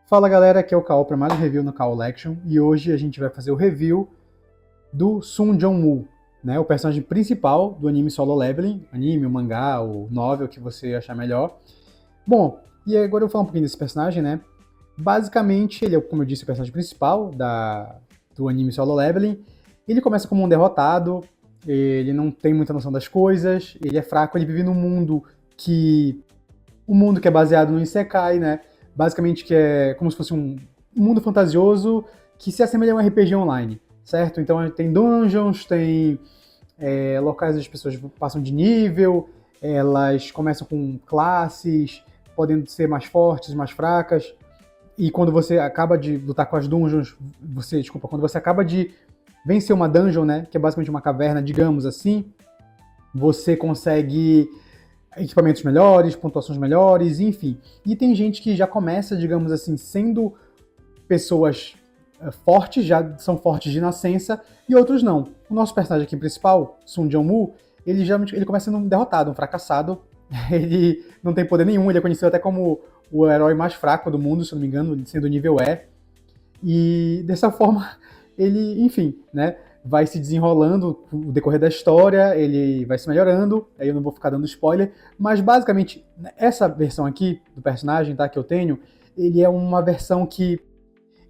Fala galera, aqui é o Kao para mais um review no Kao Lection e hoje a gente vai fazer o review do Sun Jong-woo, né, o personagem principal do anime Solo Leveling, anime, o mangá, o novel, que você achar melhor. Bom, e agora eu vou falar um pouquinho desse personagem, né? Basicamente, ele é, como eu disse, o personagem principal do anime Solo Leveling. Ele começa como um derrotado, ele não tem muita noção das coisas, ele é fraco, ele vive num mundo que que é baseado no Isekai, né? Basicamente que é como se fosse um mundo fantasioso que se assemelha a um RPG online, certo? Então tem dungeons, tem locais onde as pessoas passam de nível, elas começam com classes, podem ser mais fortes, mais fracas, e quando você acaba de lutar com as dungeons, quando você acaba de vencer uma dungeon, né, que é basicamente uma caverna, digamos assim, você consegue equipamentos melhores, pontuações melhores, enfim. E tem gente que já começa, digamos assim, sendo pessoas fortes, já são fortes de nascença, e outros não. O nosso personagem aqui principal, Sun Jong-woo, ele começa sendo um derrotado, um fracassado. Ele não tem poder nenhum, ele é conhecido até como o herói mais fraco do mundo, se não me engano, sendo nível E. E dessa forma, ele, enfim, né, vai se desenrolando o decorrer da história, ele vai se melhorando, aí eu não vou ficar dando spoiler, mas basicamente essa versão aqui do personagem, tá, que eu tenho, ele é uma versão que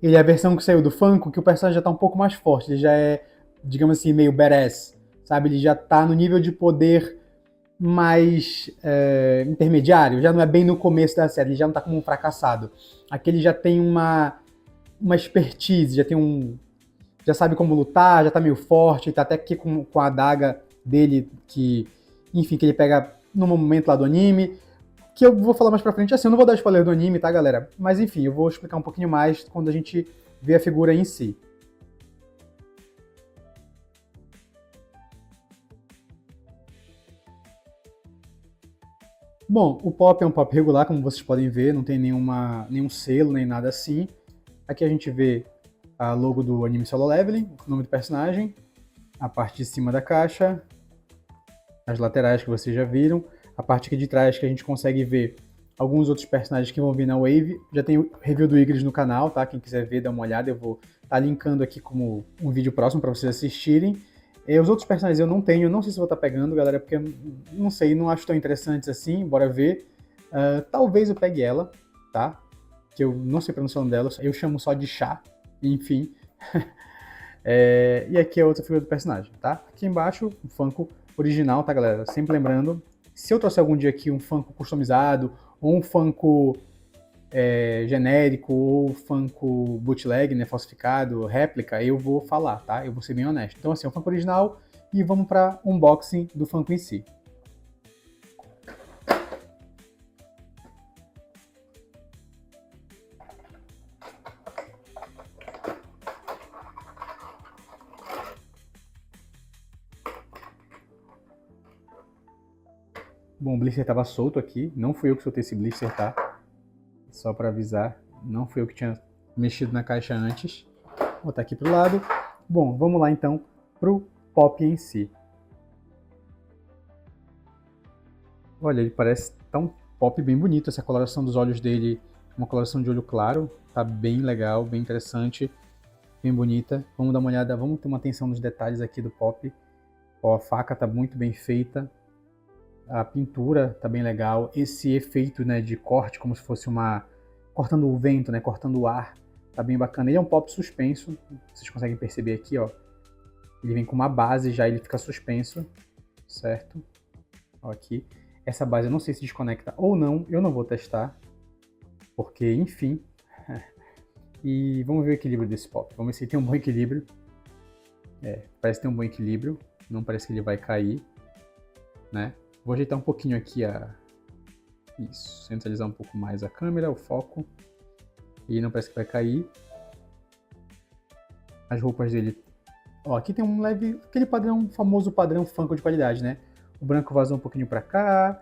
ele é a versão que saiu do Funko, que o personagem já tá um pouco mais forte, ele já é, digamos assim, meio badass, sabe? Ele já tá no nível de poder mais intermediário, já não é bem no começo da série, ele já não tá como um fracassado. Aqui ele já tem uma expertise, já sabe como lutar, já tá meio forte, tá até aqui com a adaga dele, que, enfim, que ele pega no momento lá do anime, que eu vou falar mais pra frente, assim, eu não vou dar spoiler do anime, tá, galera? Mas enfim, eu vou explicar um pouquinho mais quando a gente vê a figura em si. Bom, o pop é um pop regular, como vocês podem ver, não tem nenhum selo, nem nada assim. Aqui a gente vê a logo do anime Solo Leveling, o nome do personagem, a parte de cima da caixa, as laterais que vocês já viram, a parte aqui de trás que a gente consegue ver alguns outros personagens que vão vir na Wave. Já tem o review do Igris no canal, tá? Quem quiser ver, dá uma olhada, eu vou estar linkando aqui como um vídeo próximo para vocês assistirem. Os outros personagens eu não tenho, não sei se vou estar pegando, galera, porque eu não sei, não acho tão interessantes assim, bora ver. Talvez eu pegue ela, tá? Que eu não sei pronunciar o nome dela, eu chamo só de chá, enfim. E aqui é outra figura do personagem, tá? Aqui embaixo, o Funko original, tá, galera? Sempre lembrando, se eu trouxer algum dia aqui um Funko customizado, ou um Funko genérico, ou Funko bootleg, né, falsificado, réplica, eu vou falar, tá? Eu vou ser bem honesto. Então, assim, é o Funko original e vamos para unboxing do Funko em si. Bom, o blister estava solto aqui, não fui eu que soltei esse blister, tá? Só para avisar, não fui eu que tinha mexido na caixa antes. Vou botar aqui pro lado. Bom, vamos lá então pro pop em si. Olha, ele parece tá um pop bem bonito, essa coloração dos olhos dele, uma coloração de olho claro, tá bem legal, bem interessante, bem bonita. Vamos dar uma olhada, vamos ter uma atenção nos detalhes aqui do pop. Ó, a faca tá muito bem feita, a pintura tá bem legal, esse efeito, né, de corte, como se fosse cortando o vento, né, cortando o ar, tá bem bacana. Ele é um pop suspenso, vocês conseguem perceber aqui, ó. Ele vem com uma base já, ele fica suspenso, certo? Ó, aqui. Essa base eu não sei se desconecta ou não, eu não vou testar, porque, enfim. E vamos ver o equilíbrio desse pop, vamos ver se ele tem um bom equilíbrio. Parece ter um bom equilíbrio, não parece que ele vai cair, né? Vou ajeitar um pouquinho aqui isso, centralizar um pouco mais a câmera, o foco. E não parece que vai cair. As roupas dele... Ó, aqui tem um leve... aquele padrão, famoso padrão Funko de qualidade, né? O branco vazou um pouquinho pra cá.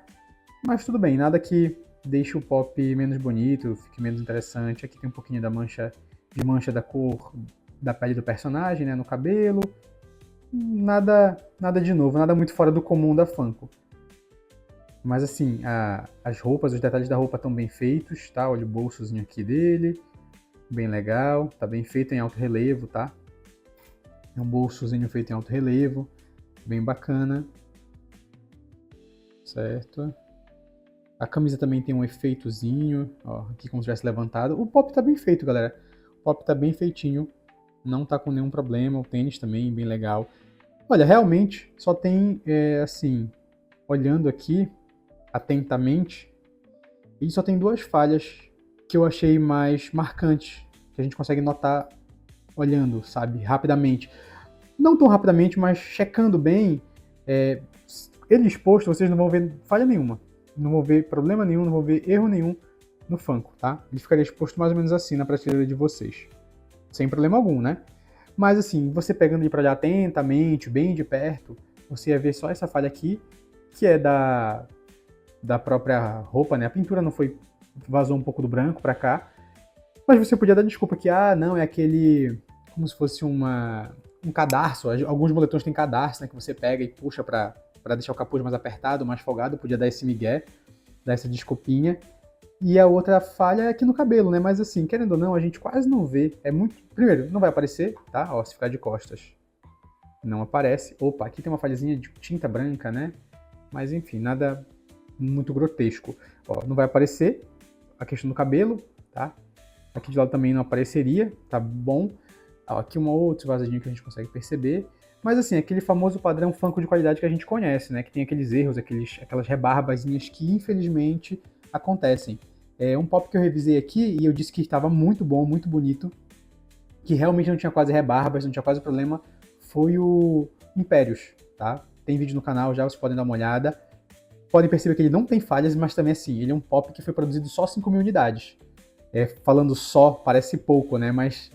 Mas tudo bem, nada que deixe o pop menos bonito, fique menos interessante. Aqui tem um pouquinho da mancha da cor da pele do personagem, né? No cabelo. Nada de novo, nada muito fora do comum da Funko. Mas assim, as roupas, os detalhes da roupa estão bem feitos, tá? Olha o bolsozinho aqui dele. bem legal, tá bem feito em alto relevo, tá? É um bolsozinho feito em alto relevo, bem bacana, certo? A camisa também tem um efeitozinho, ó, aqui como se tivesse levantado. O pop tá bem feito, galera. O pop tá bem feitinho, não tá com nenhum problema. O tênis também, bem legal. Olha, realmente, só tem, assim, olhando aqui atentamente, ele só tem duas falhas que eu achei mais marcantes, que a gente consegue notar olhando, sabe, rapidamente. Não tão rapidamente, mas checando bem, ele exposto, vocês não vão ver falha nenhuma. Não vão ver problema nenhum, não vão ver erro nenhum no Funko, tá? Ele ficaria exposto mais ou menos assim na prateleira de vocês. Sem problema algum, né? Mas assim, você pegando ele para olhar atentamente, bem de perto, você ia ver só essa falha aqui, que é da própria roupa, né? A pintura não foi, vazou um pouco do branco para cá. Mas você podia dar desculpa que, não, é aquele, como se fosse um cadarço. Alguns moletons têm cadarço, né? Que você pega e puxa para deixar o capuz mais apertado, mais folgado. Podia dar esse migué, dar essa desculpinha. E a outra falha é aqui no cabelo, né? Mas assim, querendo ou não, a gente quase não vê. É muito. Primeiro, não vai aparecer, tá? Ó, se ficar de costas. Não aparece. Opa, aqui tem uma falhazinha de tinta branca, né? Mas enfim, nada muito grotesco. Ó, não vai aparecer a questão do cabelo, tá? Aqui de lado também não apareceria, tá bom? Ó, aqui uma outra vazadinha que a gente consegue perceber. Mas assim, aquele famoso padrão Funko de qualidade que a gente conhece, né? Que tem aqueles erros, aquelas rebarbazinhas que infelizmente acontecem. É um pop que eu revisei aqui e eu disse que estava muito bom, muito bonito, que realmente não tinha quase rebarbas, não tinha quase problema, foi o Impérios, tá? Tem vídeo no canal já, vocês podem dar uma olhada. Podem perceber que ele não tem falhas, mas também assim, ele é um pop que foi produzido só 5.000 unidades. Falando só, parece pouco, né? Mas,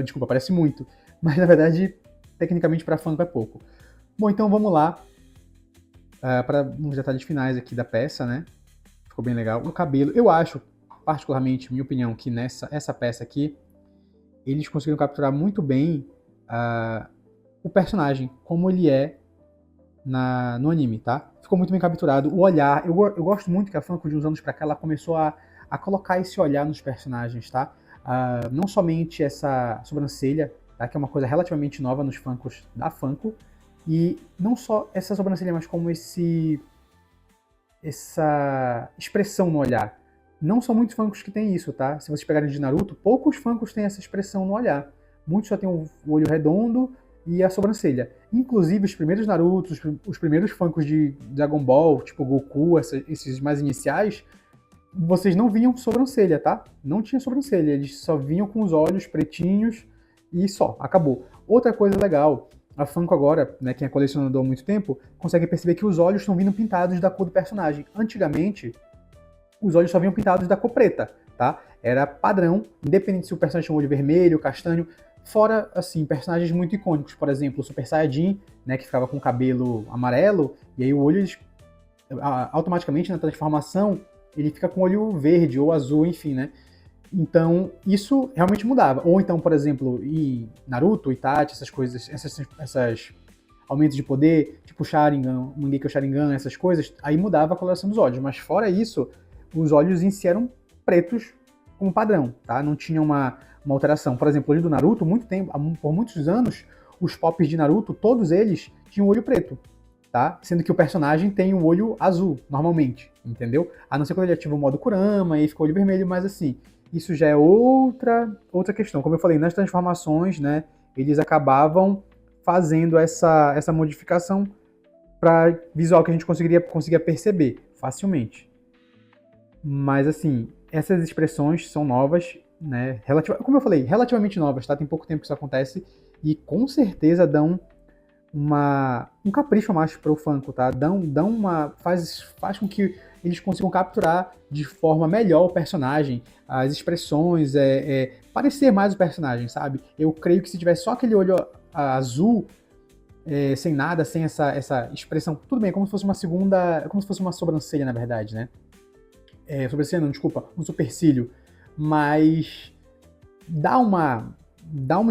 desculpa, parece muito. Mas na verdade, tecnicamente para Funko é pouco. Bom, então vamos lá para uns detalhes finais aqui da peça, né? Ficou bem legal. O cabelo, eu acho, particularmente, minha opinião, que essa peça aqui, eles conseguiram capturar muito bem o personagem, como ele é no anime, tá? Ficou muito bem capturado. O olhar, eu gosto muito que a Funko de uns anos pra cá, ela começou a colocar esse olhar nos personagens, tá? Não somente essa sobrancelha, tá? Que é uma coisa relativamente nova nos Funkos da Funko, e não só essa sobrancelha, mas como essa expressão no olhar. Não são muitos Funkos que têm isso, tá? Se vocês pegarem de Naruto, poucos Funkos têm essa expressão no olhar. Muitos só têm o olho redondo e a sobrancelha. Inclusive, os primeiros Narutos, os primeiros Funkos de Dragon Ball, tipo Goku, esses mais iniciais, vocês não vinham com sobrancelha, tá? Não tinha sobrancelha, eles só vinham com os olhos pretinhos e só, acabou. Outra coisa legal, a Funko agora, né, quem é colecionador há muito tempo, consegue perceber que os olhos estão vindo pintados da cor do personagem. Antigamente, os olhos só vinham pintados da cor preta, tá? Era padrão, independente se o personagem tinha um olho vermelho, castanho, fora, assim, personagens muito icônicos, por exemplo, o Super Saiyajin, né, que ficava com o cabelo amarelo, e aí o olho, automaticamente na transformação, ele fica com o olho verde ou azul, enfim, né? Então, isso realmente mudava. Ou então, por exemplo, em Naruto, Itachi, essas coisas, essas aumentos de poder, tipo Sharingan, Mangekyo Sharingan, essas coisas, aí mudava a coloração dos olhos. Mas fora isso, os olhos em si eram pretos como padrão, tá? Não tinha uma alteração. Por exemplo, o olho do Naruto, por muitos anos, os pops de Naruto, todos eles tinham olho preto, tá? Sendo que o personagem tem o olho azul, normalmente, entendeu? A não ser quando ele ativa o modo Kurama e fica o olho vermelho, mas assim, isso já é outra questão. Como eu falei, nas transformações, né, eles acabavam fazendo essa modificação para visual que a gente conseguia perceber facilmente. Mas assim, essas expressões são novas, né? Como eu falei, relativamente novas, tá? Tem pouco tempo que isso acontece e com certeza dão um capricho a mais pro Funko, tá? Faz com que eles consigam capturar de forma melhor o personagem, as expressões, parecer mais o personagem, sabe? Eu creio que se tivesse só aquele olho azul, sem nada, sem essa expressão, tudo bem, como se fosse como se fosse uma sobrancelha, na verdade, né? Sobrancelha não, desculpa, um supercílio, mas dá uma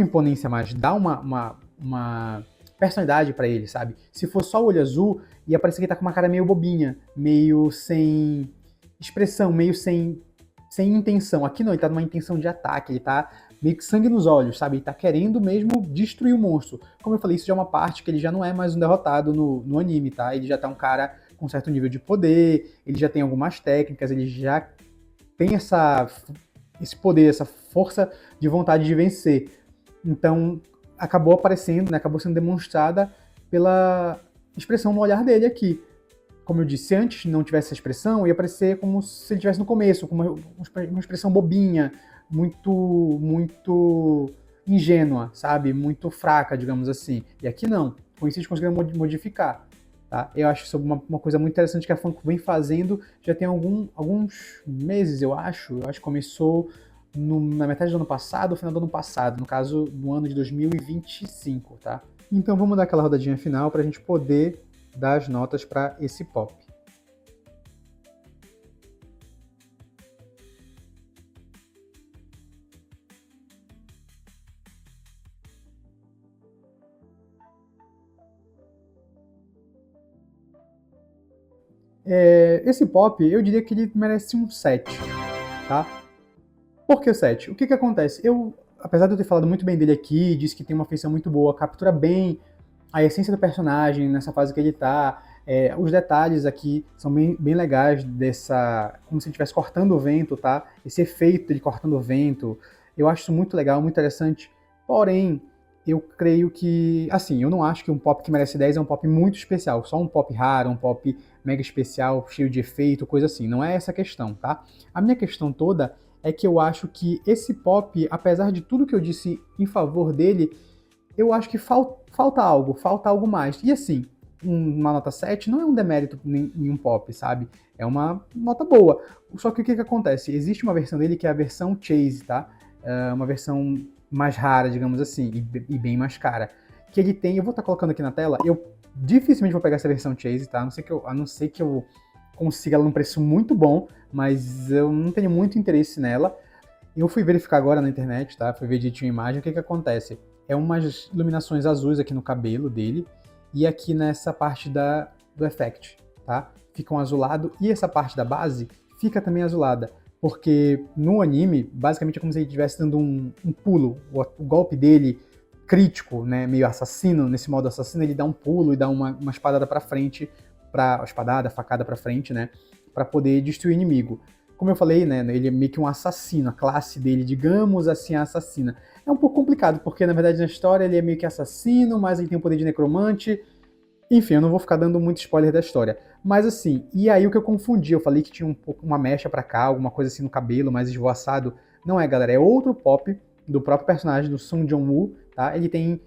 imponência a mais, dá uma personalidade pra ele, sabe? Se for só o olho azul, ia parecer que ele tá com uma cara meio bobinha, meio sem expressão, meio sem intenção. Aqui não, ele tá numa intenção de ataque, ele tá meio que sangue nos olhos, sabe? Ele tá querendo mesmo destruir o monstro. Como eu falei, isso já é uma parte que ele já não é mais um derrotado no anime, tá? Ele já tá um cara com certo nível de poder, ele já tem algumas técnicas, ele já tem esse poder, essa força de vontade de vencer. Então, acabou aparecendo, né, acabou sendo demonstrada pela expressão no olhar dele aqui. Como eu disse, se antes não tivesse essa expressão, ia parecer como se ele estivesse no começo, com uma expressão bobinha, muito ingênua, sabe? Muito fraca, digamos assim. E aqui não. Com isso eles conseguiram modificar. Tá? Eu acho isso uma coisa muito interessante que a Funko vem fazendo já tem alguns meses, eu acho. Eu acho que começou na metade do ano passado, ou final do ano passado, no caso, no ano de 2025, tá? Então vamos dar aquela rodadinha final para a gente poder dar as notas para esse pop. Esse pop, eu diria que ele merece um 7, tá? Por que o 7? O que que acontece? Apesar de eu ter falado muito bem dele aqui, disse que tem uma feição muito boa, captura bem a essência do personagem nessa fase que ele tá, os detalhes aqui são bem legais como se ele estivesse cortando o vento, tá? Esse efeito de cortando o vento, eu acho isso muito legal, muito interessante. Porém, eu creio que, assim, eu não acho que um pop que merece 10 é um pop muito especial, só um pop raro, um pop mega especial, cheio de efeito, coisa assim. Não é essa a questão, tá? A minha questão toda é que eu acho que esse pop, apesar de tudo que eu disse em favor dele, eu acho que falta algo mais. E assim, uma nota 7 não é um demérito em um pop, sabe? É uma nota boa. Só que o que acontece? Existe uma versão dele que é a versão Chase, tá? É uma versão mais rara, digamos assim, e bem mais cara. Que ele tem, eu vou estar colocando aqui na tela, eu dificilmente vou pegar essa versão Chase, tá? A não ser que eu consiga ela num preço muito bom, mas eu não tenho muito interesse nela. Eu fui verificar agora na internet, tá? Fui ver direitinho a imagem, o que acontece? É umas iluminações azuis aqui no cabelo dele e aqui nessa parte do effect, tá? Fica um azulado e essa parte da base fica também azulada, porque no anime, basicamente é como se ele estivesse dando um pulo. O golpe dele, crítico, né, meio assassino, nesse modo assassino, ele dá um pulo e dá uma espadada pra frente, facada pra frente, né, pra poder destruir o inimigo. Como eu falei, né, ele é meio que um assassino, a classe dele, digamos assim, a assassina. É um pouco complicado, porque na verdade na história ele é meio que assassino, mas ele tem o poder de necromante. Enfim, eu não vou ficar dando muito spoiler da história. Mas assim, e aí o que eu confundi, eu falei que tinha uma mecha pra cá, alguma coisa assim no cabelo, mais esvoaçado. Não é, galera, é outro pop do próprio personagem, do Sung Jong-woo, tá? Ele tem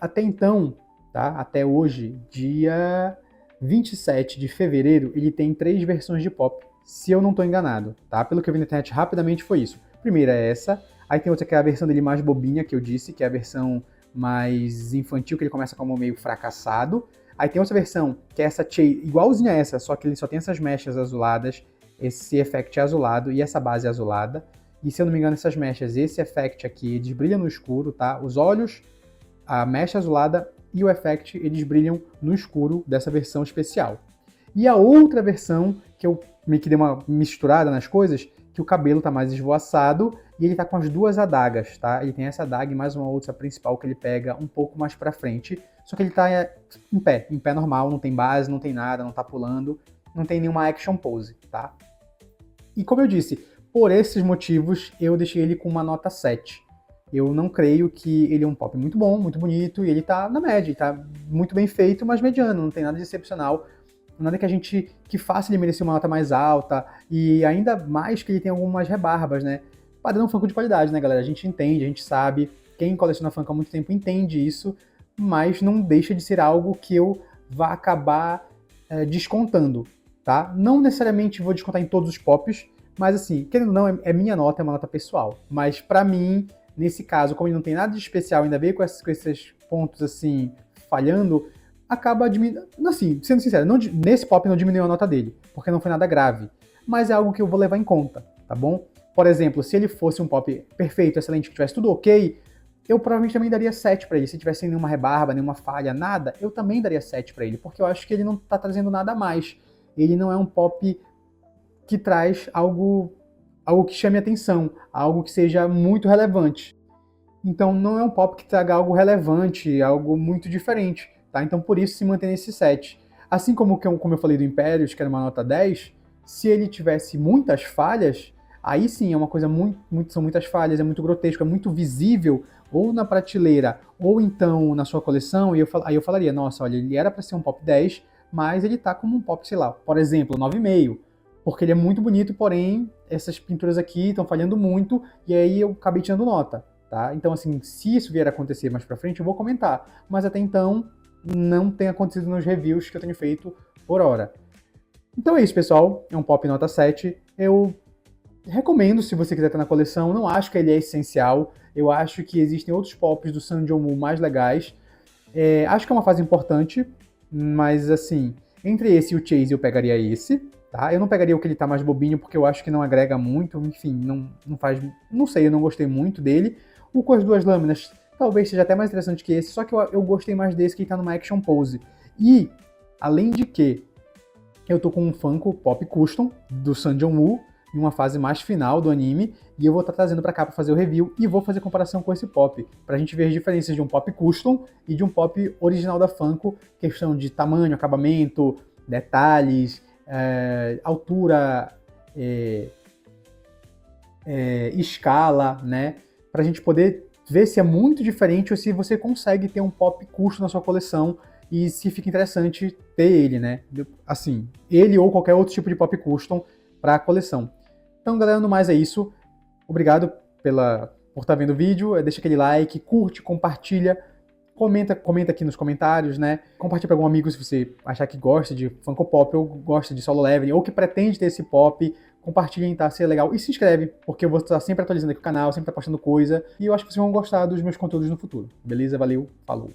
até então, tá? Até hoje, dia 27 de fevereiro, ele tem 3 versões de pop, se eu não estou enganado, tá? Pelo que eu vi na internet rapidamente foi isso. Primeira é essa, aí tem outra que é a versão dele mais bobinha, que eu disse, que é a versão mais infantil, que ele começa como meio fracassado. Aí tem outra versão, que é essa igualzinha a essa, só que ele só tem essas mechas azuladas, esse effect é azulado e essa base é azulada. E se eu não me engano, essas mechas, esse effect aqui, eles brilham no escuro, tá? Os olhos, a mecha azulada e o effect, eles brilham no escuro dessa versão especial. E a outra versão, que eu meio que dei uma misturada nas coisas, que o cabelo tá mais esvoaçado e ele tá com as duas adagas, tá? Ele tem essa adaga e mais uma outra principal que ele pega um pouco mais pra frente, só que ele tá em pé normal, não tem base, não tem nada, não tá pulando, não tem nenhuma action pose, tá? E como eu disse, por esses motivos eu deixei ele com uma nota 7. Eu não creio que ele é um pop muito bom, muito bonito, e ele tá na média, ele tá muito bem feito, mas mediano, não tem nada de excepcional, nada que faça ele merecer uma nota mais alta, e ainda mais que ele tem algumas rebarbas, né? Padrão Funko de qualidade, né, galera? A gente entende, a gente sabe, quem coleciona Funko há muito tempo entende isso, mas não deixa de ser algo que eu vá acabar descontando, tá? Não necessariamente vou descontar em todos os pops, mas assim, querendo ou não, é minha nota, é uma nota pessoal. Mas pra mim, nesse caso, como ele não tem nada de especial, ainda veio com esses pontos assim, falhando, acaba diminuindo. Assim, sendo sincero, nesse pop não diminuiu a nota dele, porque não foi nada grave. Mas é algo que eu vou levar em conta, tá bom? Por exemplo, se ele fosse um pop perfeito, excelente, que tivesse tudo ok, eu provavelmente também daria 7 pra ele. Se tivesse nenhuma rebarba, nenhuma falha, nada, eu também daria 7 pra ele, porque eu acho que ele não tá trazendo nada a mais. Ele não é um pop que traz algo algo que chame atenção, algo que seja muito relevante. Então não é um pop que traga algo relevante, algo muito diferente, tá? Então por isso se mantém nesse 7. Assim como eu falei do Impérios, que era uma nota 10, se ele tivesse muitas falhas, aí sim é uma coisa são muitas falhas, é muito grotesco, é muito visível, ou na prateleira, ou então na sua coleção, aí eu falaria, nossa, olha, ele era para ser um pop 10, mas ele tá como um pop, sei lá, por exemplo, 9,5, porque ele é muito bonito, porém essas pinturas aqui estão falhando muito, e aí eu acabei tirando nota. Tá? Então, assim, se isso vier a acontecer mais pra frente, eu vou comentar. Mas até então, não tem acontecido nos reviews que eu tenho feito por hora. Então é isso, pessoal. É um pop nota 7. Eu recomendo se você quiser ter na coleção. Não acho que ele é essencial. Eu acho que existem outros pops do Sun Jong-woo mais legais. Acho que é uma fase importante, mas assim, entre esse e o Chase eu pegaria esse. Tá? Eu não pegaria o que ele tá mais bobinho, porque eu acho que não agrega muito. Enfim, não faz. Não sei, eu não gostei muito dele. O com as duas lâminas talvez seja até mais interessante que esse, só que eu gostei mais desse que tá numa action pose. E, além de que, eu tô com um Funko Pop Custom do Sun Jong-woo, em uma fase mais final do anime, e eu vou estar trazendo pra cá pra fazer o review e vou fazer comparação com esse pop, pra gente ver as diferenças de um pop custom e de um pop original da Funko, questão de tamanho, acabamento, detalhes, altura, escala, né? Pra gente poder ver se é muito diferente ou se você consegue ter um pop custom na sua coleção e se fica interessante ter ele, né? Assim, ele ou qualquer outro tipo de pop custom para a coleção. Então, galera, no mais é isso. Obrigado por estar vendo o vídeo. Deixa aquele like, curte, compartilha, comenta aqui nos comentários, né? Compartilha para algum amigo se você achar que gosta de Funko Pop ou gosta de Solo Leveling ou que pretende ter esse pop. Compartilhem, tá? Se é legal. E se inscreve, porque eu vou estar sempre atualizando aqui o canal, sempre estar postando coisa. E eu acho que vocês vão gostar dos meus conteúdos no futuro. Beleza? Valeu, falou!